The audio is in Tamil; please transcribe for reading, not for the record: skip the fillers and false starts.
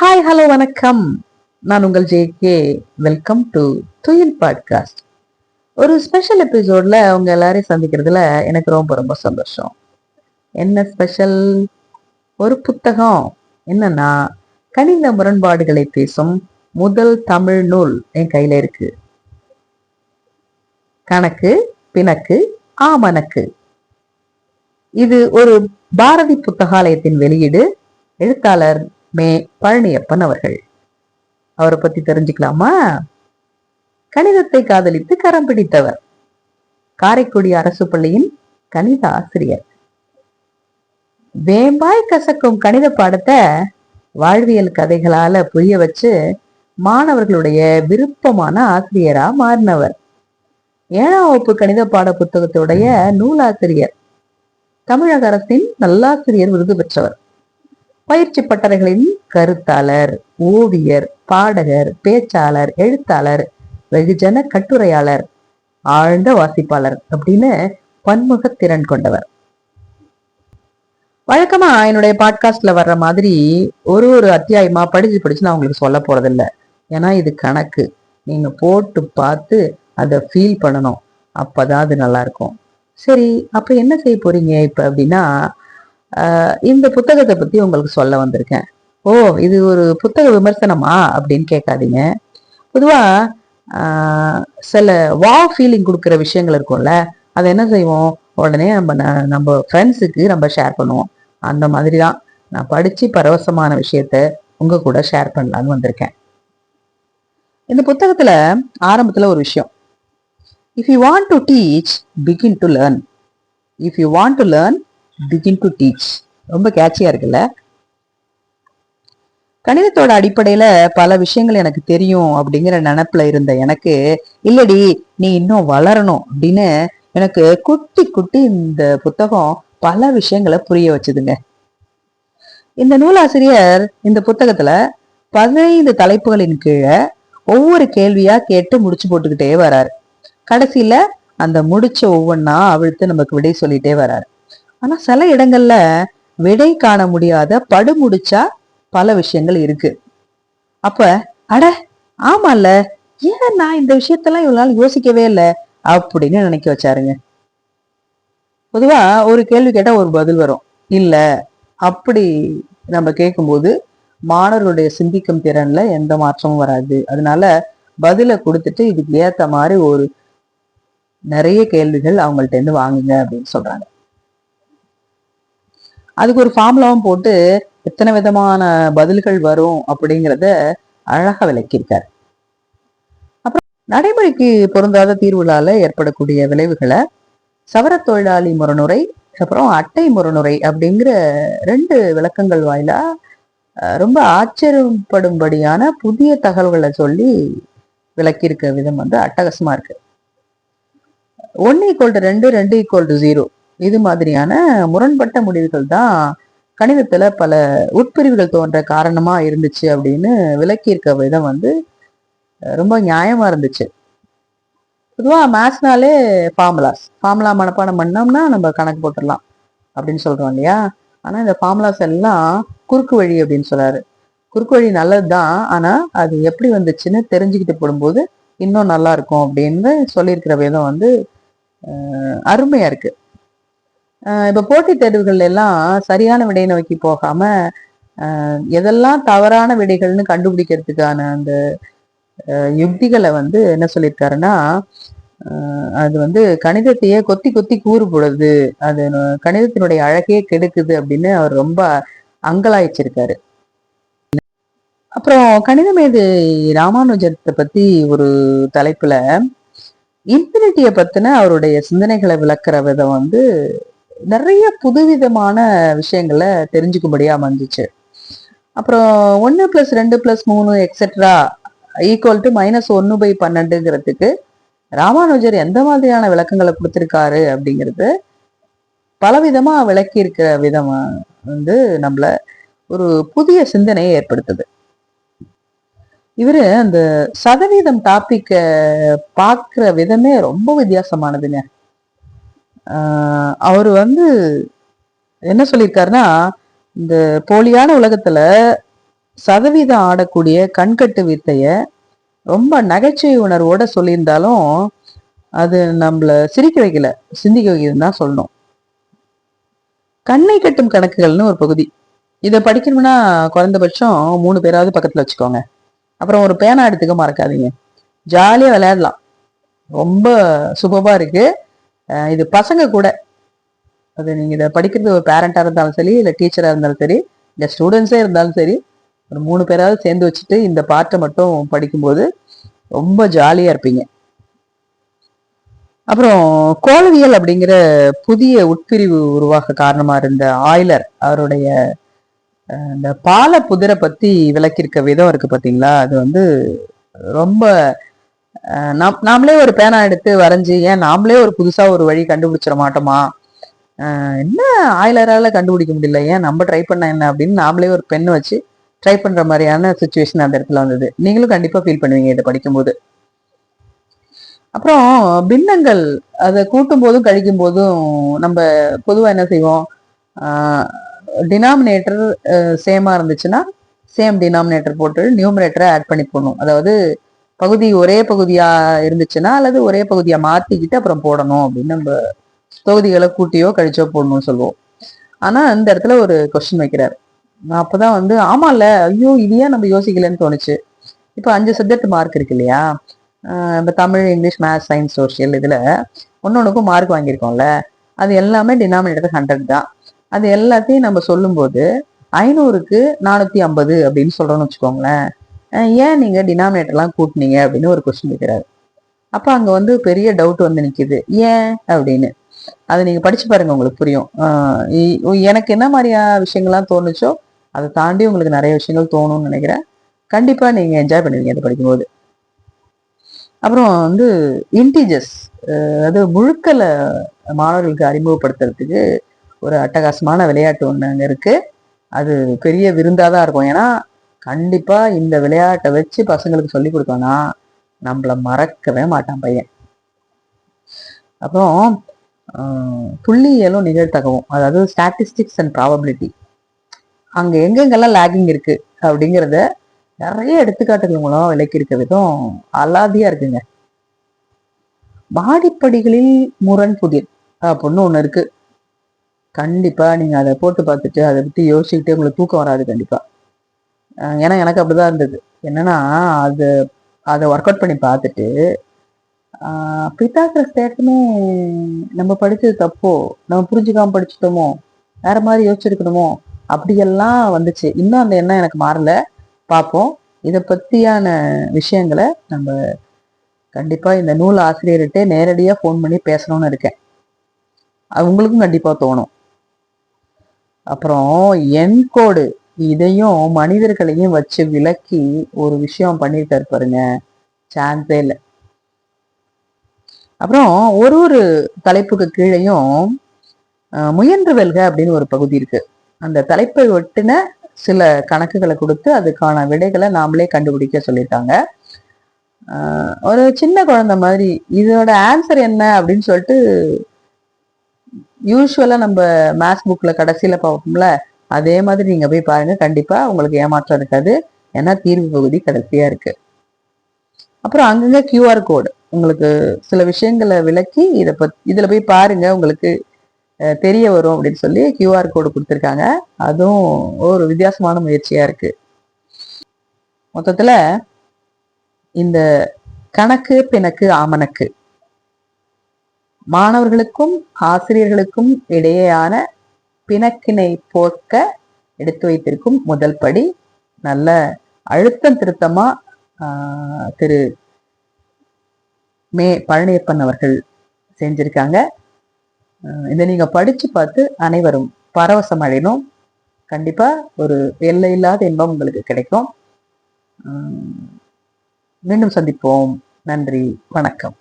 ஹாய் ஹலோ வணக்கம். நான் உங்கள் ஜே.கே. வெல்கம் டு துயில் பாட்காஸ்ட். ஒரு ஸ்பெஷல் எபிசோட்ல உங்க எல்லாரையும் சந்திக்கிறதுல எனக்கு ரொம்ப ரொம்ப சந்தோஷம். என்ன ஸ்பெஷல்? ஒரு புத்தகம். என்னன்னா, கணித முரண்பாடுகளை பேசும் முதல் தமிழ் நூல் என் கையில இருக்கு. கணக்கு பிணக்கு ஆமணக்கு. இது ஒரு பாரதி புத்தகாலயத்தின் வெளியீடு. எழுத்தாளர் மே. பழனியப்பன் அவர்கள். அவரை பத்தி தெரிஞ்சுக்கலாமா? கணிதத்தை காதலித்து கரம் பிடித்தவர். காரைக்குடி அரசு பள்ளியின் கணித ஆசிரியர். வேம்பாய் கசக்கும் கணித பாடத்தை வாழ்வியல் கதைகளால புரிய வச்சு மாணவர்களுடைய விருப்பமான ஆசிரியரா மாறினவர். 7ஆம் வகுப்பு கணித பாட புத்தகத்துடைய நூலாசிரியர். தமிழக அரசின் நல்லாசிரியர் விருது பெற்றவர். பயிற்சி பட்டறைகளின் கருத்தாளர், ஓவியர், பாடகர், பேச்சாளர், எழுத்தாளர், வெகுஜன கட்டுரையாளர், ஆழ்ந்த வாசிப்பாளர் அப்படின்னு பன்முக திறன் கொண்டவர். வழக்கமா என்னுடைய பாட்காஸ்ட்ல வர்ற மாதிரி ஒரு அத்தியாயமா படிச்சு நான் உங்களுக்கு சொல்ல போறதில்லை. ஏன்னா இது கணக்கு. நீங்க போட்டு பார்த்து அதை ஃபீல் பண்ணணும். அப்பதான் அது நல்லா இருக்கும். சரி, அப்ப என்ன செய்ய போறீங்க இப்ப அப்படின்னா, இந்த புத்தகத்தை பத்தி உங்களுக்கு சொல்ல வந்திருக்கேன். ஓ, இது ஒரு புத்தக விமர்சனமா அப்படின்னு கேட்காதீங்க. பொதுவா சில ஃபீலிங் கொடுக்குற விஷயங்கள் இருக்கும்ல, அதை என்ன செய்வோம், உடனே நம்ம ஃப்ரெண்ட்ஸுக்கு நம்ம ஷேர் பண்ணுவோம். அந்த மாதிரிதான் நான் படிச்சு பரவசமான விஷயத்த உங்க கூட ஷேர் பண்ணலான்னு வந்திருக்கேன். இந்த புத்தகத்துல ஆரம்பத்துல ஒரு விஷயம், if you want to teach begin to learn, if you want to learn begin to teach. ரொம்ப கேட்சியா இருக்குல்ல? கணிதத்தோட அடிப்படையில பல விஷயங்கள் எனக்கு தெரியும் அப்படிங்கிற நினைப்புல இருந்த எனக்கு, இல்லடி நீ இன்னும் வளரணும் அப்படின்னு எனக்கு குட்டி குட்டி இந்த புத்தகம் பல விஷயங்களை புரிய வச்சுதுங்க. இந்த நூலாசிரியர் இந்த புத்தகத்துல 15 தலைப்புகளின் கீழே ஒவ்வொரு கேள்வியா கேட்டு முடிச்சு போட்டுக்கிட்டே வராரு. கடைசியில அந்த முடிச்ச ஒவ்வொன்னா அவிழ்த்து நமக்கு விடை சொல்லிட்டே வராரு. ஆனா சில இடங்கள்ல விடை காண முடியாத படுமுடிச்சா பல விஷயங்கள் இருக்கு. அப்ப அட ஆமால, ஏன் நான் இந்த விஷயத்தெல்லாம் இவ்வளவு நாள் யோசிக்கவே இல்லை அப்படின்னு நினைக்க வச்சாருங்க. பொதுவா ஒரு கேள்வி கேட்டா ஒரு பதில் வரும் இல்ல, அப்படி நம்ம கேட்கும்போது மாணவர்களுடைய சிந்திக்கும் திறன்ல எந்த மாற்றமும் வராது. அதனால பதில கொடுத்துட்டு இதுக்கு ஏத்த மாதிரி ஒரு நிறைய கேள்விகள் அவங்கள்ட்ட இருந்து வாங்குங்க அப்படின்னு சொல்றாங்க. அதுக்கு ஒரு ஃபார்முலாவும் போட்டு எத்தனை விதமான பதில்கள் வரும் அப்படிங்கிறத அழகா விளக்கியிருக்காரு. அப்புறம் நடைமுறைக்கு பொருந்தாத தீர்வுகளால ஏற்படக்கூடிய விளைவுகளை சவர தொழிலாளி முரணுரை, அப்புறம் அட்டை முரணுரை அப்படிங்கிற 2 விளக்கங்கள் வாயிலா ரொம்ப ஆச்சரியப்படும்படியான புதிய தகவல்களை சொல்லி விளக்கியிருக்க விதம் அட்டகாசமா இருக்கு. 1 = 2, 2 = 0 இது மாதிரியான முரண்பட்ட முடிவுகள் தான் கணிதத்துல பல உட்பிரிவுகள் தோன்ற காரணமா இருந்துச்சு அப்படின்னு விளக்கி இருக்க விதம் ரொம்ப நியாயமா இருந்துச்சு. பொதுவா மேத்ஸ்னாலே ஃபார்முலா மனப்பாடம் பண்ணோம்னா நம்ம கணக்கு போட்டுடலாம் அப்படின்னு சொல்றோம் இல்லையா? ஆனா இந்த ஃபார்முலாஸ் எல்லாம் குறுக்கு வழி அப்படின்னு சொல்றாரு. குறுக்கு வழி நல்லதுதான், ஆனா அது எப்படி வந்துச்சுன்னு தெரிஞ்சுக்கிட்டு போடும்போது இன்னும் நல்லா இருக்கும் அப்படின்னு சொல்லியிருக்கிற விதம் அருமையா இருக்கு. இப்ப போட்டித் தேர்வுகள் எல்லாம் சரியான விடையை நோக்கி போகாம எதெல்லாம் தவறான விடைகள்னு கண்டுபிடிக்கிறதுக்கான அந்த யுக்திகளை என்ன சொல்லியிருக்காருன்னா, அது கணிதத்தையே கொத்தி கொத்தி கூறு போடுது, அது கணிதத்தினுடைய அழகையே கெடுக்குது அப்படின்னு அவர் ரொம்ப அங்கலாய்ச்சிருக்காரு. அப்புறம் கணிதமேதை ராமானுஜத்தை பத்தி ஒரு தலைப்புல இன்ஃபினிட்டிய பத்தின அவருடைய சிந்தனைகளை விளக்குற விதம் நிறைய புதுவிதமான விஷயங்களை தெரிஞ்சுக்கும்படியா அமைஞ்சிச்சு. அப்புறம் 1 + 2 + 3 எக்ஸெட்ரா = -1/12ங்கிறதுக்கு ராமானுஜர் எந்த மாதிரியான விளக்கங்களை கொடுத்திருக்காரு அப்படிங்கிறது பலவிதமா விளக்கி இருக்கிற விதம் நம்மள ஒரு புதிய சிந்தனையை ஏற்படுத்துது. இவரு அந்த சதவீதம் டாபிக்க பார்க்கிற விதமே ரொம்ப வித்தியாசமானதுங்க. அவரு என்ன சொல்லியிருக்காருன்னா, இந்த போலியான உலகத்துல சதவீதம் ஆடக்கூடிய கண்கட்டு வித்தைய ரொம்ப நகைச்சுவை உணர்வோட சொல்லியிருந்தாலும் அது நம்மள சிரிக்க வைக்கல, சிந்திக்க வைக்கலன்னு தான் சொல்லணும். கண்ணை கட்டும் கணக்குகள்னு ஒரு பகுதி. இதை படிக்கணும்னா குறைந்தபட்சம் 3 பேராவது பக்கத்துல வச்சுக்கோங்க. அப்புறம் ஒரு பேனா எடுத்துக்க மறக்காதீங்க. ஜாலியா விளையாடலாம். ரொம்ப சுபமா இருக்கு. இது பசங்க கூட, அது நீங்க இதை படிக்கிறது ஒரு பேரண்டா இருந்தாலும் சரி, இல்ல டீச்சரா இருந்தாலும் சரி, இல்ல ஸ்டூடெண்ட்ஸே இருந்தாலும் சரி, ஒரு 3 பேராவது சேர்ந்து வச்சுட்டு இந்த பாட்டை மட்டும் படிக்கும்போது ரொம்ப ஜாலியா இருப்பீங்க. அப்புறம் கோளவியல் அப்படிங்கிற புதிய உட்பிரிவு உருவாக காரணமா இருந்த ஆய்லர் அவருடைய இந்த பால புதிரை பத்தி விளக்கியிருக்க விதம் இருக்கு பாத்தீங்களா, அது வந்து ரொம்ப நாமளே ஒரு பேனா எடுத்து வரைஞ்சி ஏன் நாமளே ஒரு புதுசா ஒரு வழி கண்டுபிடிச்சிட மாட்டோமா, என்ன ஆய்லரால கண்டுபிடிக்க முடியல, ஏன் நம்ம ட்ரை பண்ண என்ன அப்படின்னு நாமளே ஒரு பெண்ணை வச்சு ட்ரை பண்ற மாதிரியான சுச்சுவேஷன் அந்த இடத்துல வந்தது. நீங்களும் கண்டிப்பா ஃபீல் பண்ணுவீங்க இதை படிக்கும்போது. அப்புறம் பின்னங்கள், அதை கூட்டும் போதும் கழிக்கும் போதும் நம்ம பொதுவா என்ன செய்வோம், டினாமினேட்டர் சேமா இருந்துச்சுன்னா சேம் டினாமினேட்டர் போட்டு நியூமினேட்டரை ஆட் பண்ணி போடணும். அதாவது பகுதி ஒரே பகுதியா இருந்துச்சுன்னா அல்லது ஒரே பகுதியா மாத்திக்கிட்டு அப்புறம் போடணும் அப்படின்னு நம்ம தொகுதிகளை கூட்டியோ கழிச்சோ போடணும்னு சொல்லுவோம். ஆனா இந்த இடத்துல ஒரு கொஸ்டின் வைக்கிறார். நான் அப்பதான் வந்து ஆமால, ஐயோ இது ஏன் நம்ம யோசிக்கலன்னு தோணுச்சு. இப்போ 5 சப்ஜெக்ட் மார்க் இருக்கு இல்லையா, இப்போ Tamil, English, maths, science, social, இதுல ஒன்னொன்னுக்கும் மார்க் வாங்கியிருக்கோம்ல, அது எல்லாமே டினாமினேட்டர் 100 தான். அது எல்லாத்தையும் நம்ம சொல்லும்போது 500க்கு 450 அப்படின்னு சொல்றோம்னு வச்சுக்கோங்களேன். ஏன் நீங்க டினாமினேட்டர்லாம் கூட்டினீங்க அப்படின்னு ஒரு கொஸ்டின் வைக்கிறாரு. அப்ப அங்க வந்து பெரிய டவுட் வந்து நிக்குது, ஏன் அப்படின்னு. அதை நீங்க படிச்சு பாருங்க, உங்களுக்கு புரியும். எனக்கு என்ன மாதிரியா விஷயங்கள்லாம் தோணுச்சோ அதை தாண்டி உங்களுக்கு நிறைய விஷயங்கள் தோணும்னு நினைக்கிறேன். கண்டிப்பா நீங்க என்ஜாய் பண்ணுவீங்க அதை படிக்கும்போது. அப்புறம் வந்து இன்டிஜர்ஸ், அதாவது முழுக்களை மாணவர்களுக்கு அறிமுகப்படுத்துறதுக்கு ஒரு அட்டகாசமான விளையாட்டு ஒன்று அங்கே இருக்கு. அது பெரிய விருந்தாதான் இருக்கும். ஏன்னா கண்டிப்பா இந்த விளையாட்டை வச்சு பசங்களுக்கு சொல்லி கொடுத்தோம்னா நம்மள மறக்கவே மாட்டான் பையன். அப்புறம் துல்லியலும் நிகழ்த்தகவும், அதாவது ஸ்டாட்டிஸ்டிக்ஸ் அண்ட் ப்ராபபிலிட்டி, அங்க எங்கெங்கெல்லாம் லேகிங் இருக்கு அப்படிங்கிறத நிறைய எடுத்துக்காட்டுகள் மூலம் விளக்கி இருக்க விதம் அலாதியா இருக்குங்க. வாடிப்படிகளில் முரண் புதிர் அப்படின்னு ஒண்ணு இருக்கு. கண்டிப்பா நீங்க அதை போட்டு பார்த்துட்டு அதை பத்தி யோசிச்சுக்கிட்டே உங்களுக்கு தூக்கம் வராது கண்டிப்பா. ஏன்னா எனக்கு அப்படிதான் இருந்தது. என்னன்னா அதை ஒர்க் அவுட் பண்ணி பார்த்துட்டு பித்தாகரஸ் தேட்டமே நம்ம படிச்சது தப்போ, நம்ம புரிஞ்சுக்காம படிச்சுட்டோமோ, வேற மாதிரி யோசிச்சிருக்கணுமோ அப்படியெல்லாம் வந்துச்சு. இன்னும் அந்த எண்ணம் எனக்கு மாறல. பார்ப்போம். இதை பத்தியான விஷயங்களை நம்ம கண்டிப்பா இந்த நூல் ஆசிரியர்கிட்ட நேரடியா ஃபோன் பண்ணி பேசணும்னு இருக்கேன். அவங்களுக்கும் கண்டிப்பா தோணும். அப்புறம் என்கோடு, இதையும் மனிதர்களையும் வச்சு விளக்கி ஒரு விஷயம் பண்ணிருக்காரு பாருங்க, சான்ஸே இல்லை. அப்புறம் ஒரு தலைப்புக்கு கீழையும் முயன்று வெல்க அப்படின்னு ஒரு பகுதி இருக்கு. அந்த தலைப்பை ஒட்டின சில கணக்குகளை கொடுத்து அதுக்கான விடைகளை நாமளே கண்டுபிடிக்க சொல்லியிருக்காங்க. ஒரு சின்ன குழந்தை மாதிரி இதோட ஆன்சர் என்ன அப்படின்னு சொல்லிட்டு யூஸ்வலா நம்ம மேத்ஸ் புக்ல கடைசியில பார்ப்போம்ல, அதே மாதிரி நீங்க போய் பாருங்க, கண்டிப்பா உங்களுக்கு ஏமாற்றம் இருக்காது. ஏன்னா தீர்வு பகுதி கடைசியா இருக்கு. அப்புறம் அங்கங்க QR கோடு உங்களுக்கு சில விஷயங்களை விளக்கி இதுல போய் பாருங்க, உங்களுக்கு தெரிய வரும் அப்படின்னு சொல்லி QR கோடு கொடுத்துருக்காங்க. அதுவும் ஒரு வித்தியாசமான முயற்சியா இருக்கு. மொத்தத்துல இந்த கணக்கு பிணக்கு ஆமணக்கு மாணவர்களுக்கும் ஆசிரியர்களுக்கும் இடையேயான பிணக்கினை போக்க எடுத்து வைத்திருக்கும் முதல் படி. நல்ல அழுத்தம் திருத்தமா திரு பழனியப்பன் அவர்கள் செஞ்சிருக்காங்க. இதை நீங்க படிச்சு பார்த்து அனைவரும் பரவசம் அடையணும். கண்டிப்பா ஒரு எல்லையில்லாத இன்பம் உங்களுக்கு கிடைக்கும். மீண்டும் சந்திப்போம். நன்றி, வணக்கம்.